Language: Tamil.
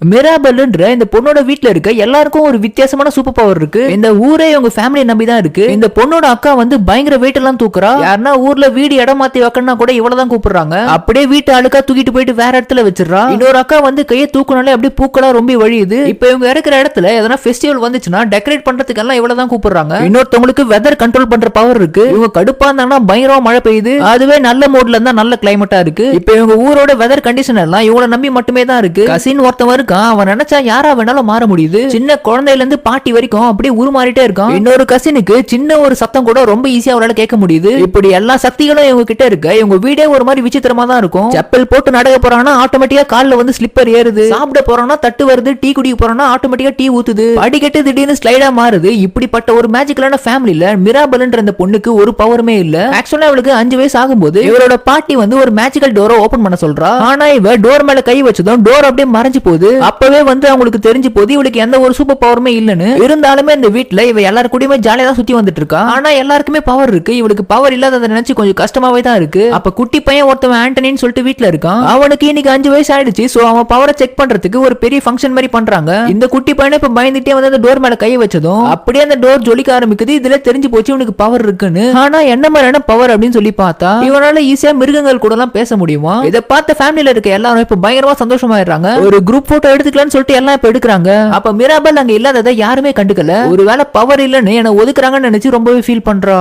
மிராபல்ன்ற இந்த பொண்ணோட வீட்ல இருக்க எல்லாருக்கும் ஒரு வித்தியாசமான சூப்பர் பவர் இருக்கு. இந்த ஊரே உங்க ஃபேமிலி நம்பி தான் இருக்கு. இந்த பொண்ணோட அக்கா வந்து பயங்கர வெயிட் எல்லாம் தூக்குறா. யாருன்னா ஊர்ல வீடு இடம் மாத்தி வைக்கணும்னா கூட இவ்வளவுதான் கூப்பிடுறாங்க. அப்படியே வீட்டு அழுக்கா தூக்கிட்டு போயிட்டு வேற இடத்துல வச்சிடறா. இன்னொரு அக்கா வந்து கையை தூக்குனாலே அப்படியே பூக்களா ரொம்ப வழியுது. இப்ப இவங்க இருக்கிற இடத்துல எதனா ஃபெஸ்டிவல் வந்துச்சுன்னா டெக்கரேட் பண்றதுக்கு எல்லாம் இவ்வளவுதான் கூப்பிடுறாங்க. இன்னொருத்தவங்களுக்கு வெதர் கண்ட்ரோல் பண்ற பவர் இருக்கு. இவங்க கடுப்பா இருந்தாங்கன்னா பயங்கரமா மழை பெய்யுது. அதுவே நல்ல மூட்ல இருந்தா நல்ல கிளைமேட்டா இருக்கு. இப்ப இவங்க ஊரோட வெதர் கண்டிஷன் எல்லாம் இவங்கள நம்பி மட்டுமே தான் இருக்கு. கசின் ஒருத்தவன் அவன் நினைச்சா யாரா வேணாலும் மாற முடியுது. சின்ன குழந்தையில இருந்து பாட்டி வரைக்கும் அப்படியே உருமாறிட்டே இருக்கான். இன்னொரு கசினுக்கு சின்ன ஒரு சத்தம் கூட ரொம்ப ஈஸியா அவரால் கேட்க முடியுது. இப்படி எல்லா சக்திகளும் இவங்க கிட்ட இருக்க இவங்க வீடே ஒரு மாதிரி விசித்திரமா தான் இருக்கும். செப்பல் போட்டு நடக்க போறாங்கன்னா ஆட்டோமேட்டிக்கா கால்ல வந்து ஸ்லிப்பர் ஏறுது. சாப்பிட போறான்னா தட்டு வருது. டீ குடிக்க போறான்னா ஆட்டோமேட்டிக்கா டீ ஊத்துது. படிக்கட்டு திடீர்னு ஸ்லைடா மாறுது. இப்படிப்பட்ட ஒரு மேஜிக்கலான ஃபேமிலில மிராபல்ன்ற அந்த பொண்ணுக்கு ஒரு பவருமே இல்ல. ஆக்சுவலா அவளுக்கு 5 வயசு ஆகும்போது இவரோட பாட்டி வந்து ஒரு மேஜிக்கல் டோரை ஓபன் பண்ண சொல்றா. ஆனா இவ டோர் மேல கை வச்சதும் டோர் அப்படியே மறைஞ்சு போகுது. அப்பவே வந்து அவங்களுக்கு தெரிஞ்சு போது இவளுக்கு எந்த ஒரு சூப்பர் பவருமே இல்லன்னு. இருந்தாலுமே இந்த வீட்ல இவ எல்லாரும் கூடயுமே ஜாலியா தான் சுத்தி வந்துட்டு இருக்கா. ஆனா எல்லாருக்குமே பவர் இருக்கு. இவளுக்கு பவர் இல்லாததை நினைச்சு கொஞ்சம் கஷ்டமாவே தான் இருக்கு. அப்ப குட்டி பையன் ஒருத்தவன் ஆண்டனின்னு சொல்லிட்டு வீட்ல இருக்கான். அவனுக்கு இன்னைக்கு 5 வயசு ஆயிடுச்சு. சோ அவன் பவரை செக் பண்றதுக்கு ஒரு பெரிய ஃபங்க்ஷன் மாதிரி பண்றாங்க. இந்த குட்டி பையனை இப்ப பயந்துட்டே வந்து அந்த டோர் மேல கை வச்சதும் அப்படியே அந்த டோர் ஜொலிக்க ஆரம்பிக்குது. இதுல தெரிஞ்சு போச்சு இவனுக்கு பவர் இருக்குன்னு. ஆனா என்ன மாதிரியான பவர் அப்படின்னு சொல்லி பார்த்தா இவனால ஈஸியா மிருகங்கள் கூட எல்லாம் பேச முடியுமா. இதை பார்த்த ஃபேமிலில இருக்க எல்லாரும் இப்ப பயங்கரமா சந்தோஷமாயிடுறாங்க. ஒரு குரூப் போட்டோ எடுத்துக்கலாம்னு சொல்லிட்டு எல்லாம் இப்ப எடுக்கிறாங்க. அப்ப மிராபல் அங்க இல்லாததை யாருமே கண்டுக்கல. ஒருவேளை பவர் இல்லன்னு என்ன ஒதுக்குறாங்கன்னு நினைச்சு ரொம்பவே ஃபீல் பண்றா.